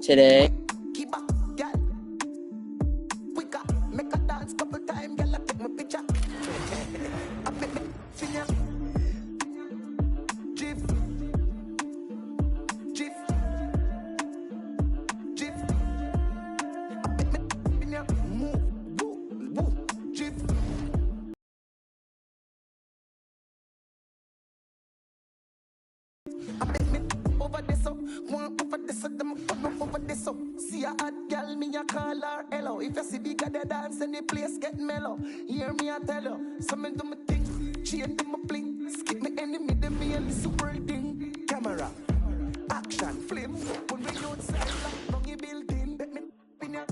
today. Keep up, girl. We got make a dance couple time, girl. I take my picture. I make me feel Jif, Jif, Jif. I make me feel move, woo, woo, Jif. I make me over this up, one over this up, them come over this up. See a hot girl, me a call her hello. If you see bigger the dance and the place get mellow, hear me I tell you, so me do my thing, change my bling, skip me enemy, them me and the super thing. Camera, action, flame, when we outside, like down your building, bet me in ya.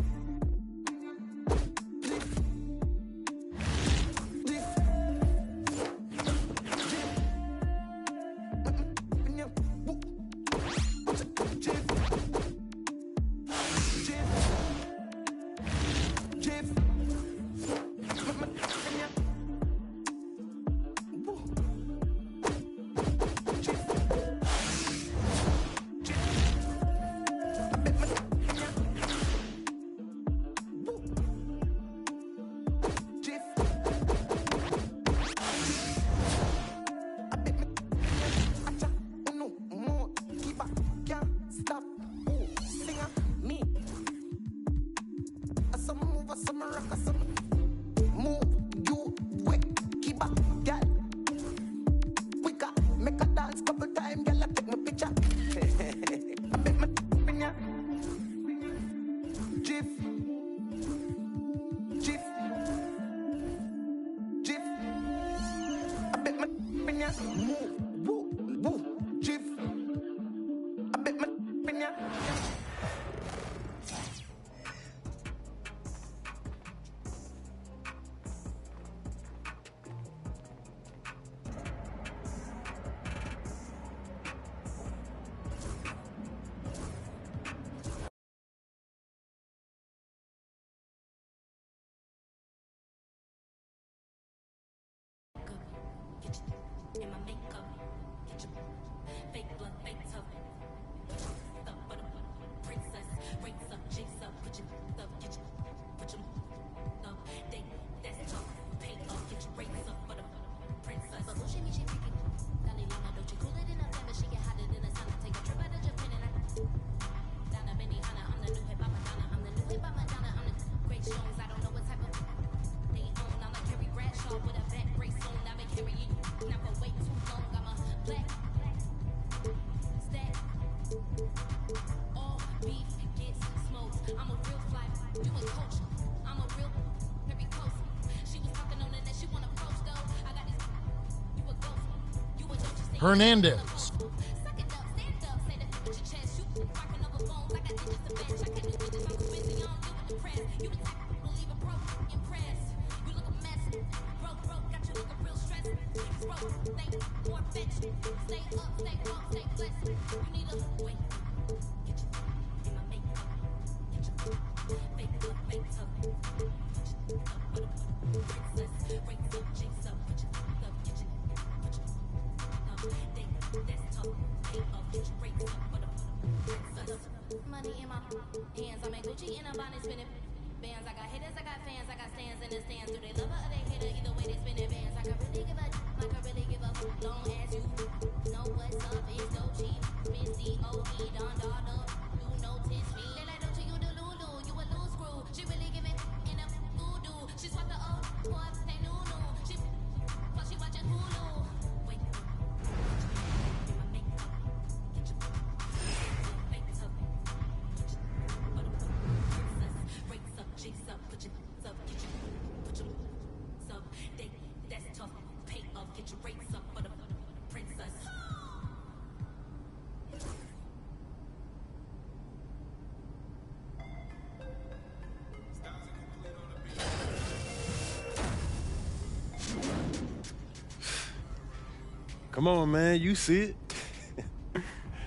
In my makeup, get your fake blood, fake tough. Stuff but a princess, rates up, chase up, put your stuff, get your stuff. That's tough. Paint up, get your rates up, but a princess. But bullshit me, she freaking. Dale Luna, don't you cool it in a time, but she get hotter than the sun. Take a trip out of Japan and I. Donna Benihana, I'm the new hip hop Madonna. I'm the new hip hop Madonna. I'm the great Jones. I don't know what type of they own. I'm like Carrie Bradshaw with a back brace on. I've been carrying. Not for way too long, I'm a black stack. All beef gets smoked. I'm a real fly, you a coach. I'm a real very close. She was talking on the net, she wanna approach though. I got this, you a ghost, you a dope. Hernandez. Suck it up, stand up, say that with your chest. You rocking over phones, I got digits to match. I can't do digits, I'm too busy, I don't deal with the press. You the type of believe a broke, impressed. You look a mess, broke, got you looking real stressed. Think more fetch. Stay up, stay woke, stay blessed. You need a wait. Get you in my makeup. Get your fake blood, fake tough. Put your princess, rates up, chase up, put your stuff, get your that's tough. Pay up, get your rates up, put a princess. Money in my hands, I'm a Gucci in a bonnet spinning bands. I got haters, I got fans, I got stands in the stands. Do they love her or they hate her? Either way, they spinning bands. I can really give a long as you know what's up, it's so cheap. Miss D.O.E. Don Dada, you notice me. They like, don't you do Lulu, you a loose screw. She really give it in a voodoo. She swapped the old boy, they Nunu. She plus she watching Hulu. Wait, in my makeup, get your fake tough. Put your princess, rates up, chase up, put your stuff, get your sub. That's tough. Pay up, get your rates up, but a princess. Come on, man, you see it.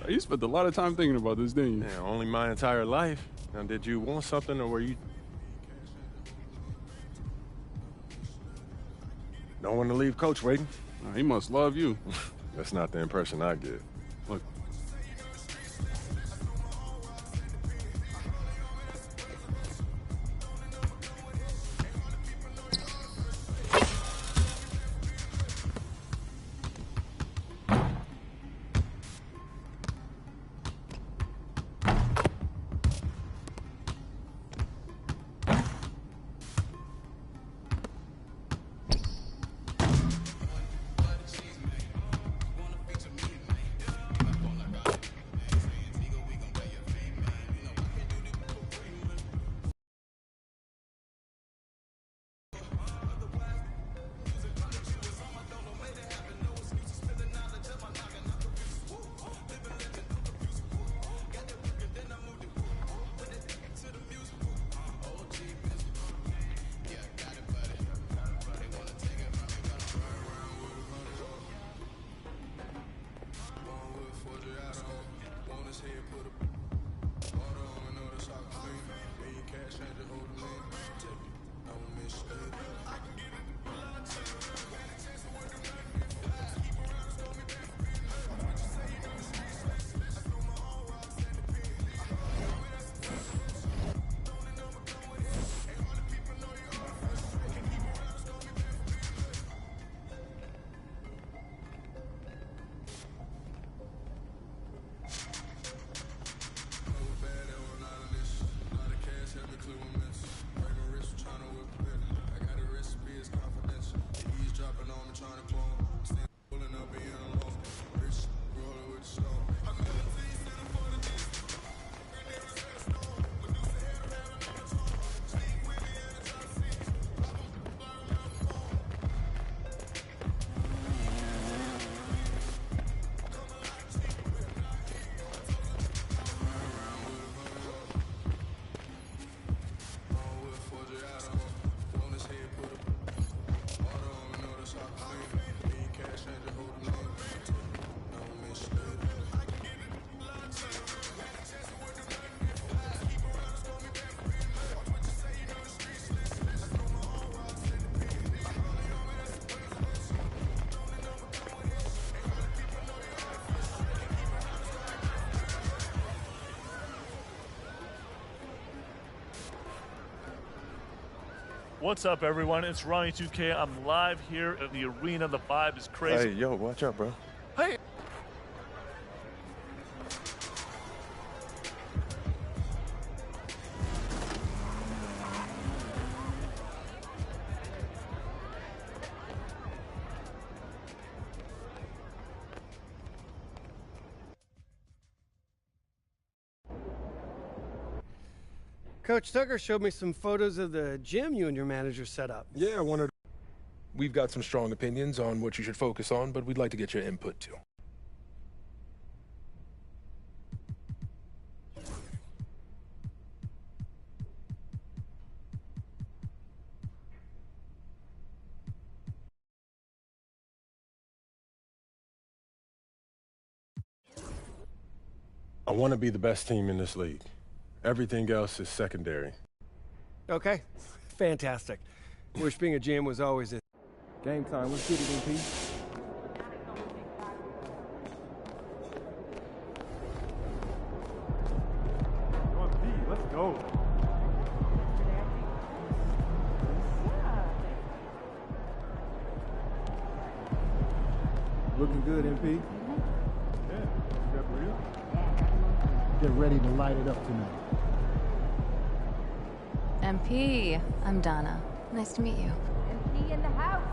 You spent a lot of time thinking about this, didn't you? Yeah, only my entire life. Now, did you want something, or were you... Don't want to leave Coach waiting? He must love you. That's not the impression I get. Look. What's up, everyone? It's Ronnie 2K. I'm live here at the arena. The vibe is crazy. Hey, yo, watch out, bro. Hey. Coach Tucker showed me some photos of the gym you and your manager set up. Yeah, I wanted. We've got some strong opinions on what you should focus on, but we'd like to get your input too. I want to be the best team in this league. Everything else is secondary. Okay, fantastic. Wish being a GM was always it. Game time. Let's get it, MP. Come on, B, let's go. Looking good, MP. Yeah, is that real? Get ready to light it up tonight. MP, I'm Donna. Nice to meet you. MP in the house.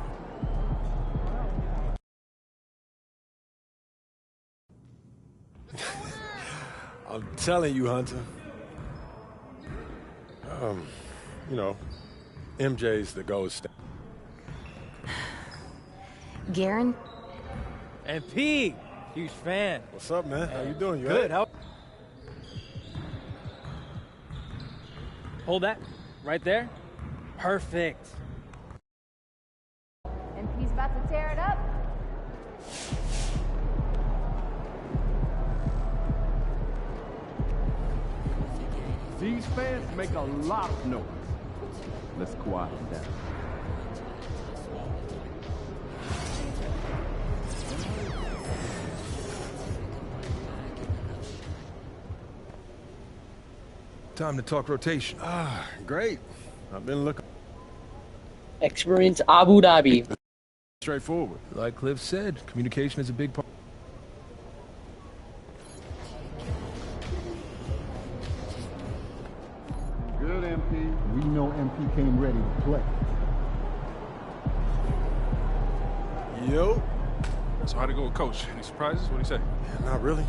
I'm telling you, Hunter. You know, MJ's the gold standard. Garen? MP, huge fan. What's up, man? How you doing? You Good. all right? How? Hold that. Right there. Perfect. MP's about to tear it up. These fans make a lot of noise. Let's quiet them down. Time to talk rotation. Ah, great. I've been looking Experience Abu Dhabi. straightforward. Like Cliff said, communication is a big part. Good, MP. We know MP came ready to play. Yo. So how'd it go with Coach? Any surprises? What'd he say? Yeah, not really.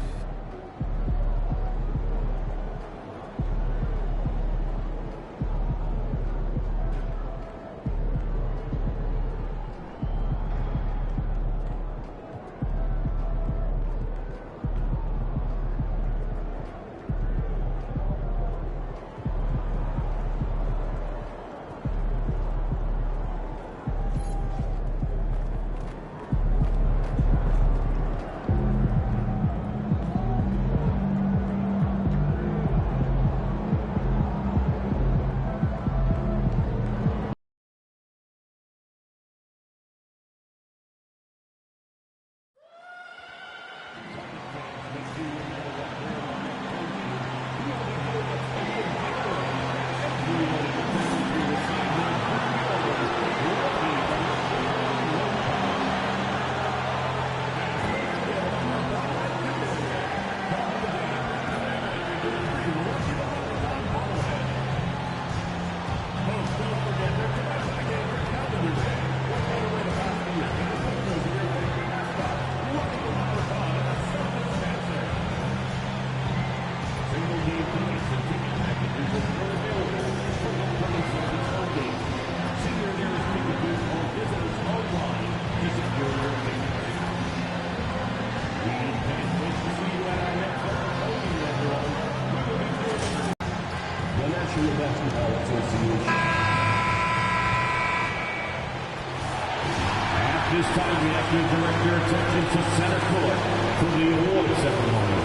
This time we have to direct your attention to center court for the award ceremony.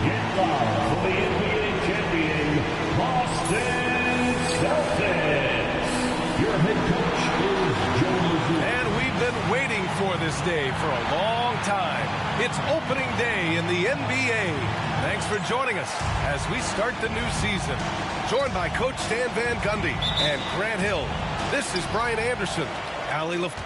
Get live for the NBA champion, Boston Celtics. Your head coach is Joe. And we've been waiting for this day for a long time. It's opening day in the NBA. Thanks for joining us as we start the new season. Joined by Coach Stan Van Gundy and Grant Hill. This is Brian Anderson, Allie LaFleur.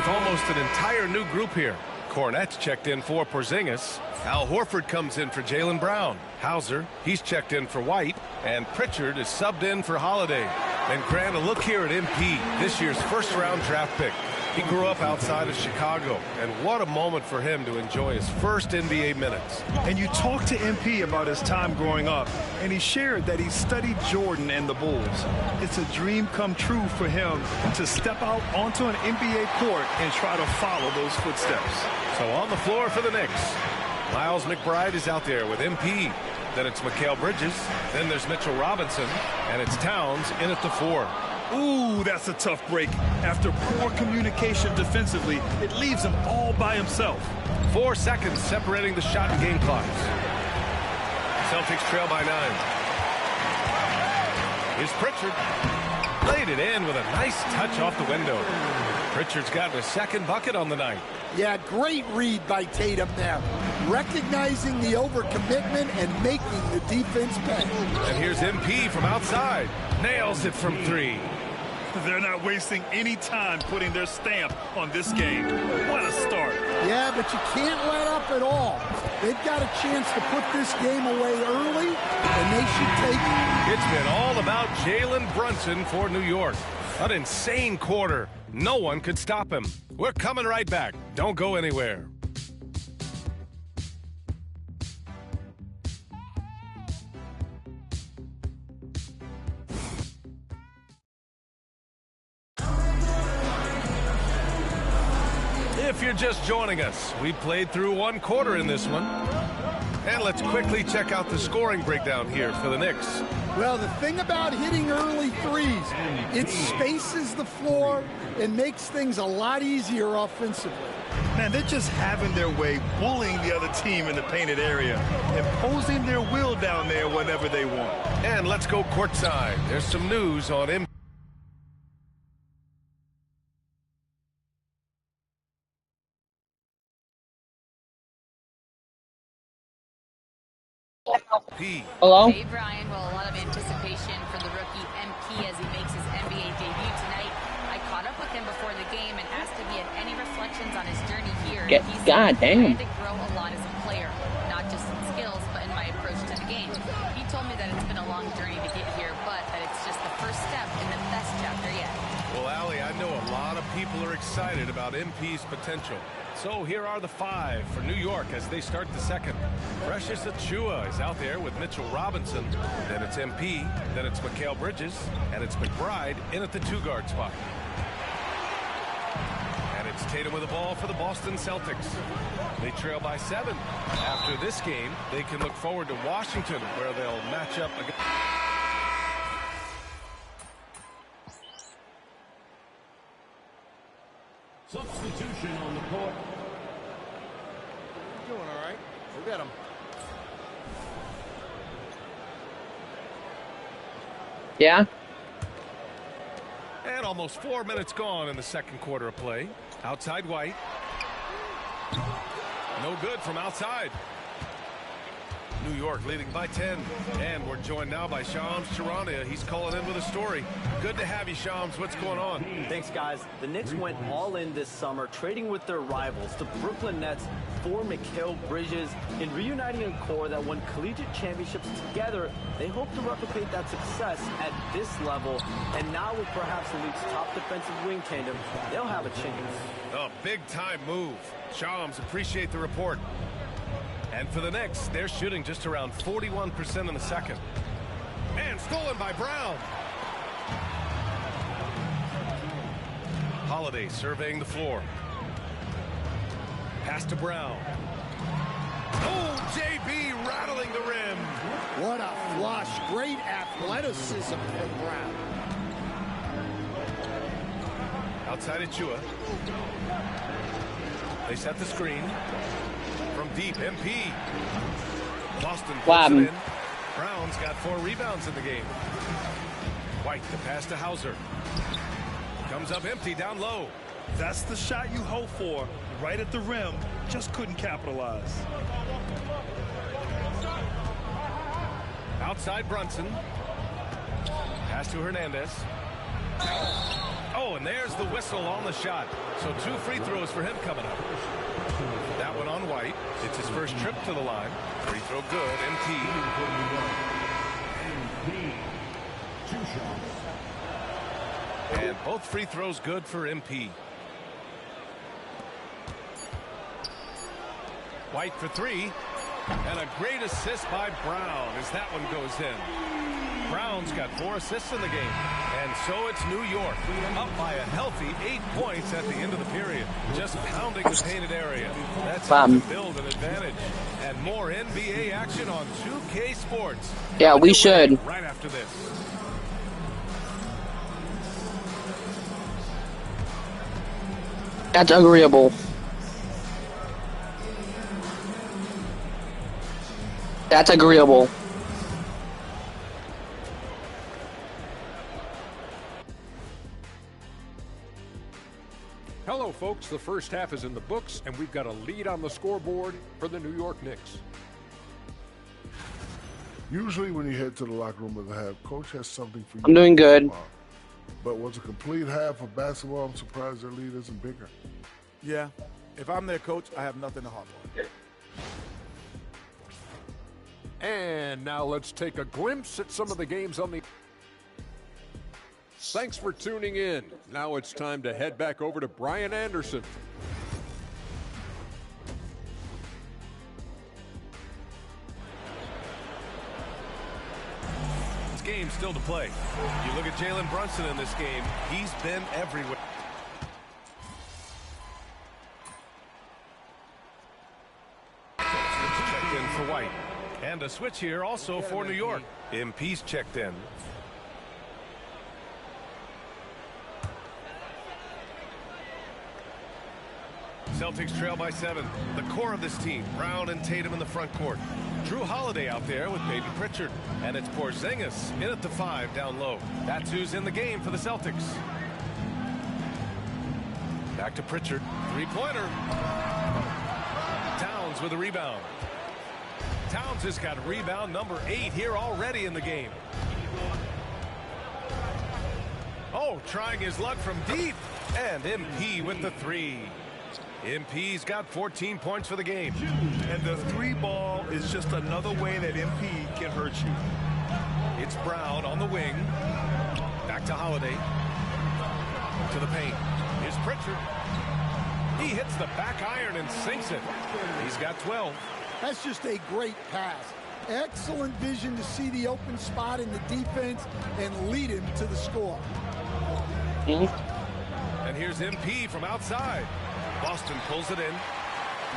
Almost an entire new group here. Cornette's checked in for Porzingis. Al Horford comes in for Jaylen Brown. Hauser, he's checked in for White. And Pritchard is subbed in for Holiday. And Grant, a look here at MP, this year's first-round draft pick. He grew up outside of Chicago, and what a moment for him to enjoy his first NBA minutes. And you talked to MP about his time growing up, and he shared that he studied Jordan and the Bulls. It's a dream come true for him to step out onto an NBA court and try to follow those footsteps. So on the floor for the Knicks, Miles McBride is out there with MP. Then it's Mikal Bridges. Then there's Mitchell Robinson, and it's Towns in at the 4. Ooh, that's a tough break. After poor communication defensively, it leaves him all by himself. 4 seconds separating the shot and game clocks. Celtics trail by 9. Here's Pritchard. Laid it in with a nice touch off the window. Pritchard's gotten a second bucket on the night. Yeah, great read by Tatum there. Recognizing the overcommitment and making the defense pay. And here's MP from outside. Nails it from 3. They're not wasting any time putting their stamp on this game. What a start. Yeah, but you can't let up at all. They've got a chance to put this game away early, and they should take it. It's been all about Jalen Brunson for New York. An insane quarter. No one could stop him. We're coming right back. Don't go anywhere. If you're just joining us, we played through 1 quarter in this one. And let's quickly check out the scoring breakdown here for the Knicks. Well, the thing about hitting early threes, it spaces the floor and makes things a lot easier offensively. Man, they're just having their way, bullying the other team in the painted area, imposing their will down there whenever they want. And let's go courtside. There's some news on him. Hello? Hey, Brian. Well, a lot of anticipation for the rookie MP as he makes his NBA debut tonight. I caught up with him before the game and asked if he had any reflections on his journey here. God damn. I had to grow a lot as a player, not just in skills, but in my approach to the game. He told me that it's been a long journey to get here, but that it's just the first step in the best chapter yet. Well, Allie, I know a lot of people are excited about MP's potential. So here are the 5 for New York as they start the second. Precious Achiuwa is out there with Mitchell Robinson. Then it's MP. Then it's Mikal Bridges. And it's McBride in at the 2-guard spot. And it's Tatum with the ball for the Boston Celtics. They trail by 7. After this game, they can look forward to Washington, where they'll match up against... Substitution on the court. Doing all right. We'll get him. Yeah? And almost 4 minutes gone in the second quarter of play. Outside White. No good from outside. New York leading by 10. And we're joined now by Shams Charania. He's calling in with a story. Good to have you, Shams. What's going on? Thanks, guys. The Knicks went all in this summer, trading with their rivals, the Brooklyn Nets, for Mikal Bridges. In reuniting a core that won collegiate championships together, they hope to replicate that success at this level. And now with perhaps the league's top defensive wing tandem, they'll have a chance. A big-time move. Shams, appreciate the report. And for the Knicks, they're shooting just around 41% in the second. And stolen by Brown. Holiday surveying the floor. Pass to Brown. Oh, JB rattling the rim. What a flush. Great athleticism from Brown. Outside Achua. They set the screen. From deep, MP. Boston puts it in. Brown's got 4 rebounds in the game. White, the pass to Hauser. Comes up empty down low. That's the shot you hope for. Right at the rim. Just couldn't capitalize. Outside Brunson. Pass to Hernandez. Oh, and there's the whistle on the shot. So 2 free throws for him coming up. That one on White. It's his first trip to the line. Free throw good. MT. 2 shots. And both free throws good for MP. White for 3. And a great assist by Brown as that one goes in. Brown's got 4 assists in the game. And so it's New York up by a healthy 8 points at the end of the period. Just pounding the painted area. That's how to build an advantage. And more NBA action on 2K Sports. Yeah, we should. Right after this. That's agreeable. That's agreeable. Hello, folks. The first half is in the books, and we've got a lead on the scoreboard for the New York Knicks. Usually when you head to the locker room of the half, coach has something for you. I'm doing good. But was a complete half of basketball. I'm surprised their lead isn't bigger. Yeah. If I'm their coach, I have nothing to harp on. And now let's take a glimpse at some of the games on the... Thanks for tuning in. Now it's time to head back over to Brian Anderson. This game's still to play. You look at Jalen Brunson in this game, he's been everywhere. Checked in for White. And a switch here also for New York. MP's checked in. Celtics trail by 7. The core of this team, Brown and Tatum in the front court. Drew Holiday out there with Baby Pritchard. And it's Porzingis in at the 5 down low. That's who's in the game for the Celtics. Back to Pritchard. 3-pointer. Towns with a rebound. Towns has got rebound number 8 here already in the game. Oh, trying his luck from deep. And MP with the 3. MP's got 14 points for the game. And the 3 ball is just another way that MP can hurt you. It's Brown on the wing. Back to Holiday. To the paint. Here's Pritchard. He hits the back iron and sinks it. He's got 12. That's just a great pass. Excellent vision to see the open spot in the defense and lead him to the score. And here's MP from outside. Boston pulls it in.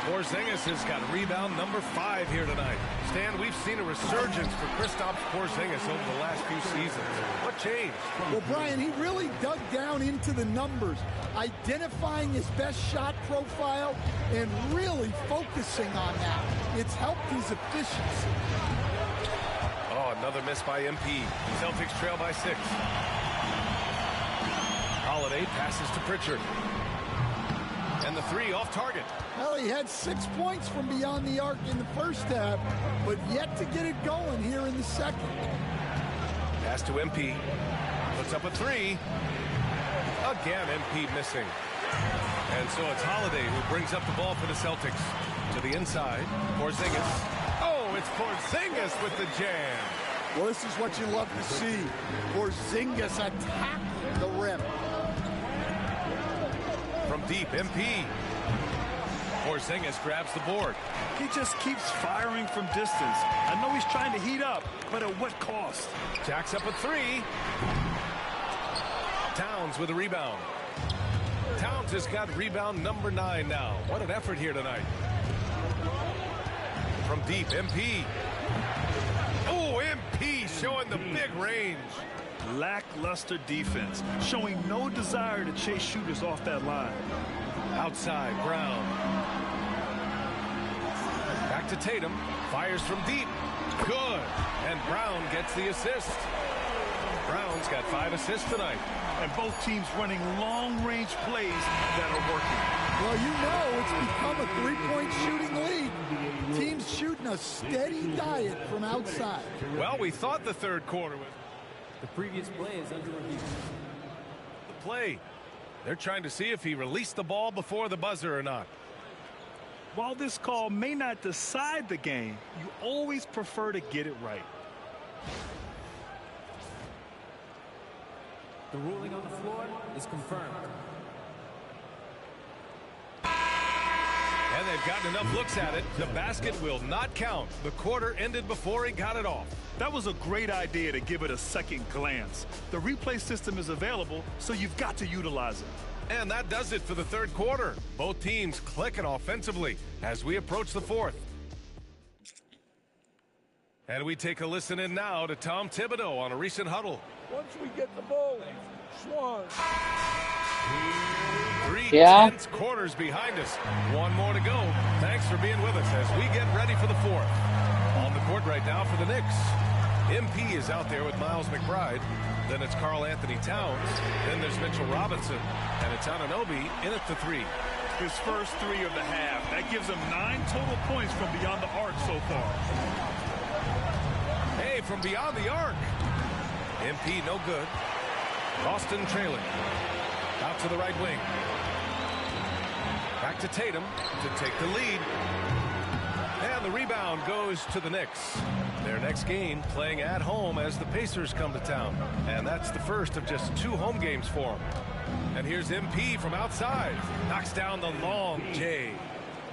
Porzingis has got rebound number 5 here tonight. Stan, we've seen a resurgence for Kristaps Porzingis over the last few seasons. What changed? Well, Brian, he really dug down into the numbers, identifying his best shot profile and really focusing on that. It's helped his efficiency. Oh, another miss by MP. Celtics trail by 6. Holiday passes to Pritchard. And the 3 off target. Well, he had 6 points from beyond the arc in the first half, but yet to get it going here in the second. Pass to MP. Puts up a 3. Again, MP missing. And so it's Holiday who brings up the ball for the Celtics. To the inside. Porzingis. Oh, it's Porzingis with the jam. Well, this is what you love to see. Porzingis attack the rim. From deep, MP. Porzingis grabs the board. He just keeps firing from distance. I know he's trying to heat up, but at what cost? Jacks up a 3. Towns with a rebound. Towns has got rebound number 9 now. What an effort here tonight. From deep, MP. Oh, MP showing the big range. Lackluster defense, showing no desire to chase shooters off that line. Outside, Brown. Back to Tatum. Fires from deep. Good. And Brown gets the assist. Brown's got 5 assists tonight. And both teams running long-range plays that are working. Well, you know it's become a three-point shooting league. Teams shooting a steady diet from outside. Well, we thought the third quarter was... The previous play is under review. The play. They're trying to see if he released the ball before the buzzer or not. While this call may not decide the game, you always prefer to get it right. The ruling on the floor is confirmed. And they've gotten enough looks at it. The basket will not count. The quarter ended before he got it off. That was a great idea to give it a second glance. The replay system is available, so you've got to utilize it. And that does it for the third quarter. Both teams clicking offensively as we approach the fourth. And we take a listen in now to Tom Thibodeau on a recent huddle. Once we get the ball, Swan. 3 tense quarters behind us. One more to go. Thanks for being with us as we get ready for the fourth. On the court right now for the Knicks. MP is out there with Miles McBride. Then it's Karl Anthony Towns. Then there's Mitchell Robinson. And it's Anunoby in at the 3. His first 3 of the half. That gives him 9 total points from beyond the arc so far. Hey, from beyond the arc. MP no good. Boston trailing. Out to the right wing. Back to Tatum to take the lead. And the rebound goes to the Knicks. Their next game playing at home as the Pacers come to town. And that's the first of just 2 home games for them. And here's MP from outside. Knocks down the long J.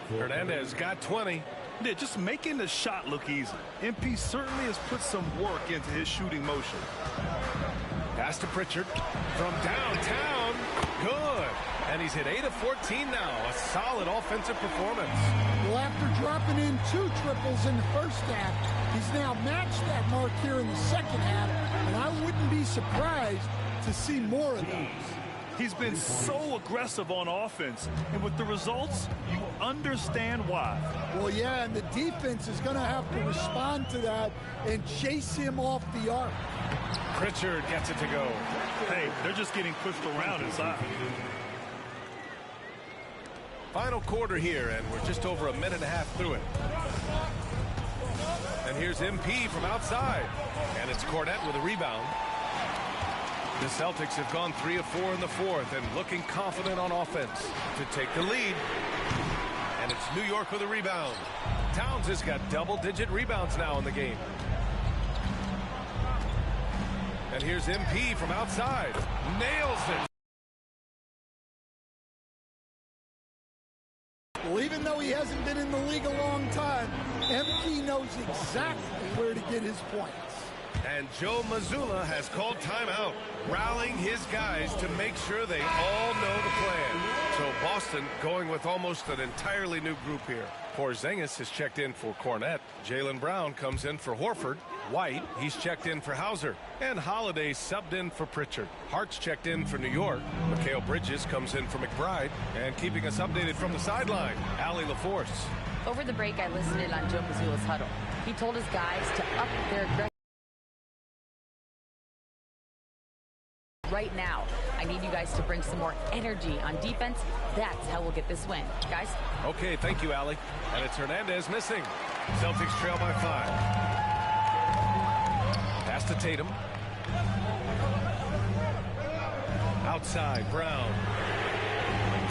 Hernandez got 20. Yeah, just making the shot look easy. MP certainly has put some work into his shooting motion. Pass to Pritchard from downtown. Good. And he's hit 8 of 14 now. A solid offensive performance. Well, after dropping in 2 triples in the first half, he's now matched that mark here in the second half, and I wouldn't be surprised to see more of those. He's been so aggressive on offense, and with the results, you understand why. Well, yeah, and the defense is going to have to respond to that and chase him off the arc. Pritchard gets it to go. Hey, they're just getting pushed around inside. Final quarter here, and we're just over a minute and a half through it. And here's MP from outside. And it's Cornette with a rebound. The Celtics have gone 3 of 4 in the fourth and looking confident on offense to take the lead. And it's New York with a rebound. Towns has got double-digit rebounds now in the game. And here's MP from outside. Nails it. Well, even though he hasn't been in the league a long time, MP knows exactly where to get his points. And Joe Mazzulla has called timeout, rallying his guys to make sure they all know the plan. So Boston going with almost an entirely new group here. Porzingis has checked in for Cornette. Jaylen Brown comes in for Horford. White, he's checked in for Hauser. And Holiday subbed in for Pritchard. Hart's checked in for New York. Mikal Bridges comes in for McBride. And keeping us updated from the sideline, Allie LaForce. Over the break, I listened in on Joe Mazzulla's huddle. He told his guys to up their aggression. Right now, I need you guys to bring some more energy on defense. That's how we'll get this win. Guys? Okay, thank you, Allie. And it's Hernandez missing. Celtics trail by 5. Pass to Tatum. Outside, Brown.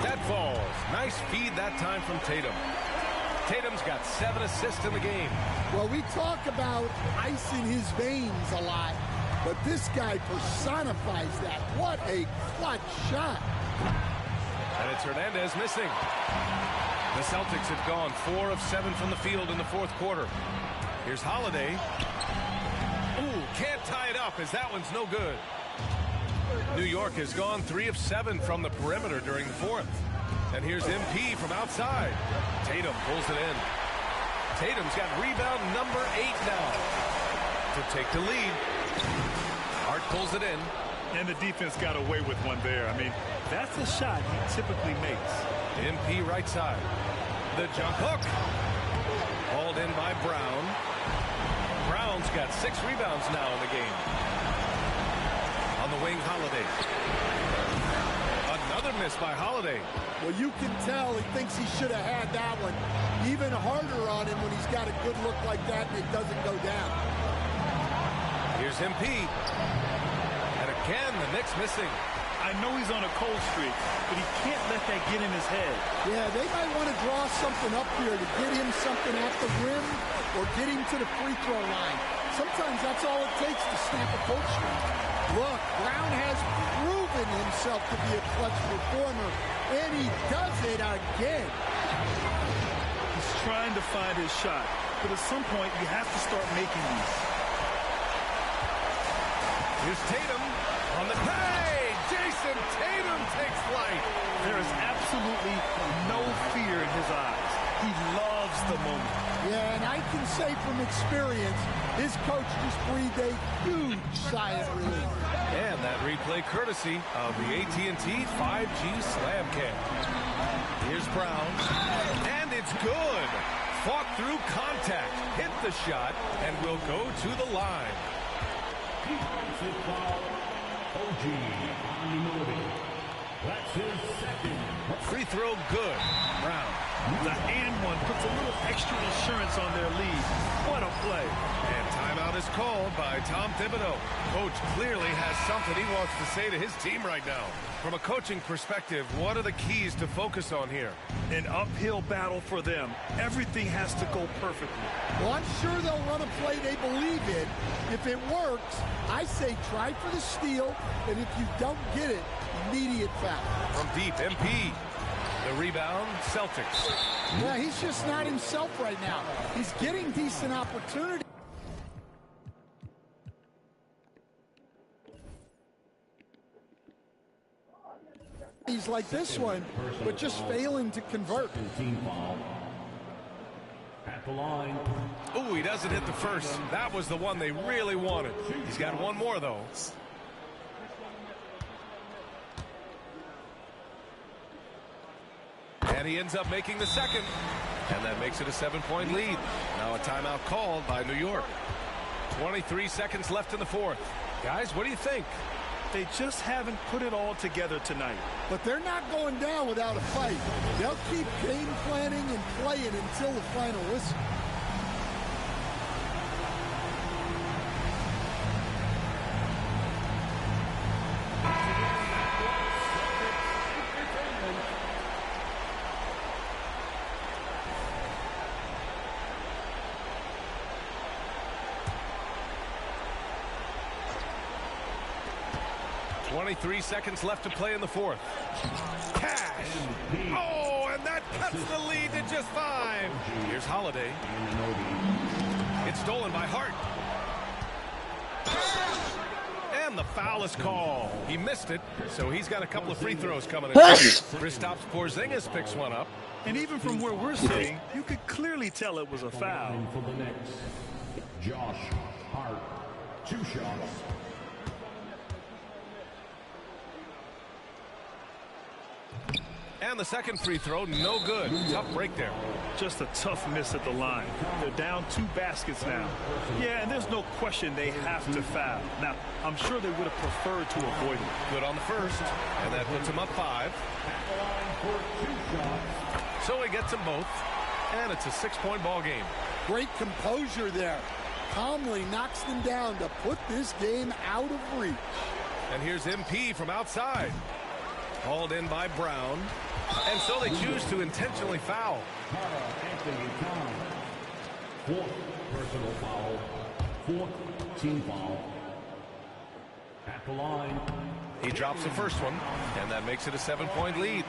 That falls. Nice feed that time from Tatum. Tatum's got 7 assists in the game. Well, we talk about ice in his veins a lot, but this guy personifies that. What a clutch shot. And it's Hernandez missing. The Celtics have gone 4 of 7 from the field in the fourth quarter. Here's Holiday. Ooh, can't tie it up as that one's no good. New York has gone 3 of 7 from the perimeter during the fourth. And here's MP from outside. Tatum pulls it in. Tatum's got rebound number 8 now to take the lead. Hart Pulls it in. And the defense got away with one there. I mean, that's a shot he typically makes. MP right side. The jump hook. Hauled in by Brown. Brown's got 6 rebounds now in the game. On the wing, Holiday. Another miss by Holiday. Well, you can tell he thinks he should have had that one. Even harder on him when he's got a good look like that and it doesn't go down. Here's MP. And again, the Knicks missing. I know he's on a cold streak, but he can't let that get in his head. Yeah, they might want to draw something up here to get him something at the rim or get him to the free throw line. Sometimes that's all it takes to snap a cold streak. Look, Brown has proven himself to be a clutch performer, and he does it again. He's trying to find his shot, but at some point you have to start making these. Here's Tatum on the hey! Jason Tatum takes flight. There is absolutely no fear in his eyes. He loves the moment. Yeah, and I can say from experience, his coach just breathed a huge sigh of relief. And that replay courtesy of the AT&T 5G Slam Cam. Here's Brown, and it's good. Fought through contact, hit the shot, and will go to the line. Defensive foul, OG Anunoby. That's his second. Free throw good. Brown. The and one puts a little extra insurance on their lead. What a play. And timeout is called by Tom Thibodeau. Coach clearly has something he wants to say to his team right now. From a coaching perspective, what are the keys to focus on here? An uphill battle for them. Everything has to go perfectly. Well, I'm sure they'll run a play they believe in. If it works, I say try for the steal, and if you don't get it, immediate foul. From deep, MP. The rebound, Celtics. Yeah, he's just not himself right now. He's getting decent opportunity. He's like this one, but just failing to convert. Team foul. At the line. Oh, he doesn't hit the first. That was the one they really wanted. He's got one more, though. And he ends up making the second. And that makes it a 7-point lead. Now a timeout called by New York. 23 seconds left in the fourth. Guys, what do you think? They just haven't put it all together tonight. But they're not going down without a fight. They'll keep game planning and playing until the final whistle. Three seconds left to play in the fourth. Cash! Oh, and that cuts the lead to just 5. Here's Holiday. It's stolen by Hart. And the foul is called. He missed it, so he's got a couple of free throws coming in. Kristaps Porzingis picks one up. And even from where we're sitting, you could clearly tell it was a foul. For the Knicks, Josh Hart, 2 shots. And the second free throw, no good. Tough break there. Just a tough miss at the line. They're down 2 baskets now. Yeah, and there's no question they have to foul. Now, I'm sure they would have preferred to avoid it. Good on the first, and that puts him up 5. So he gets them both, and it's a 6-point ball game. Great composure there. Calmly knocks them down to put this game out of reach. And here's MP from outside. Hauled in by Brown. And so they choose to intentionally foul. Anthony Town. 4th personal foul. 4th team foul. At the line. He drops the first one, and that makes it a 7-point lead.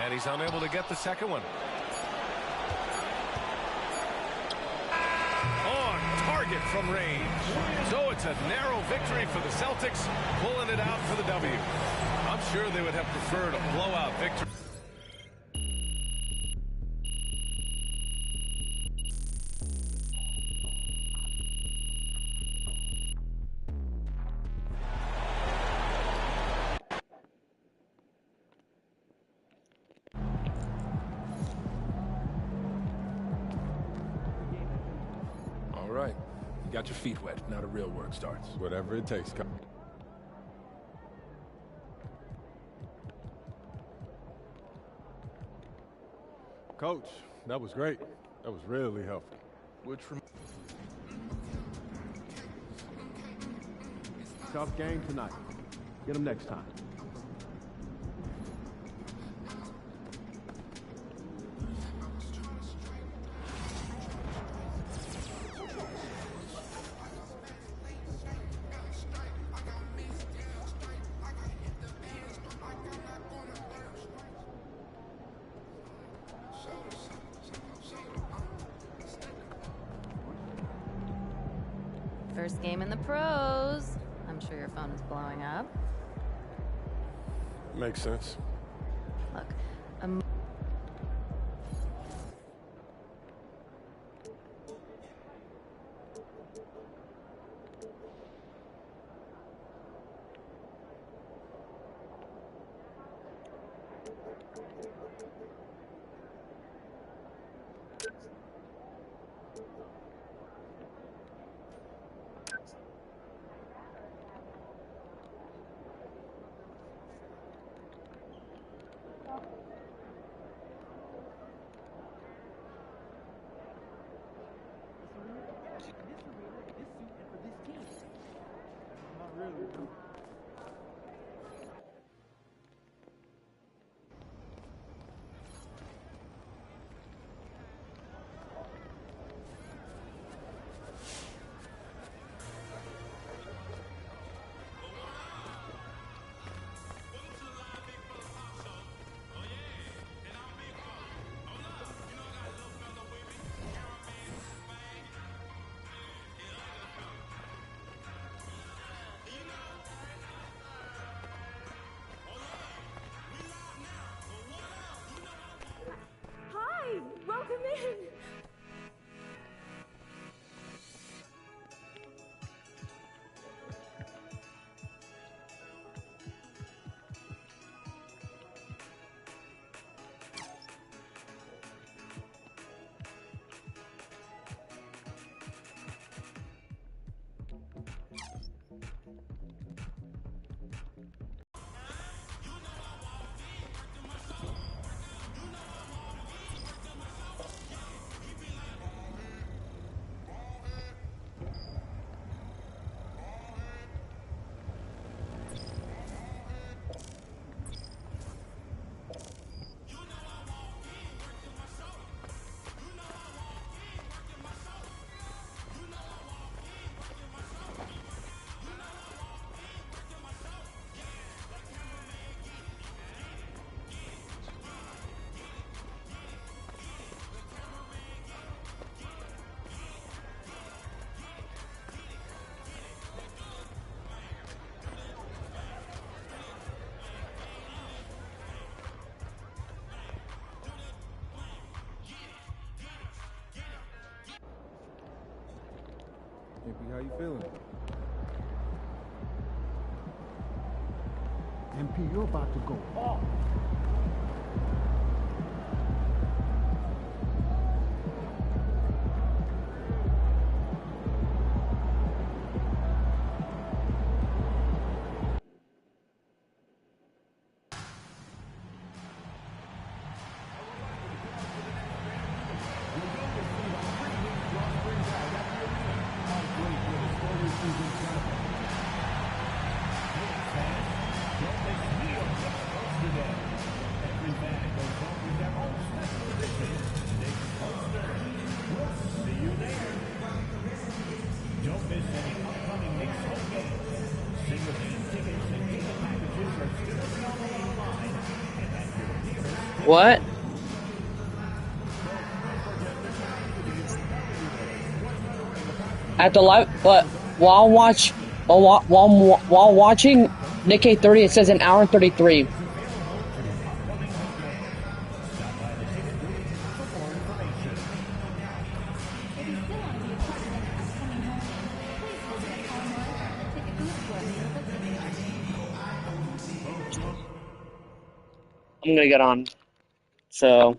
And he's unable to get the second one. Target from range. So it's a narrow victory for the Celtics, pulling it out for the W. I'm sure they would have preferred a blowout victory. Got your feet wet. Now the real work starts. Whatever it takes, Coach. Coach, that was great. That was really helpful. Tough game tonight. Get them next time. First game in the pros. I'm sure your phone is blowing up. Makes sense. Look, Hi, welcome in. MP, how you feeling? MP, you're about to go off. What? At the live, but while watching Nick 30, it says an hour and 33. I'm gonna get on. So.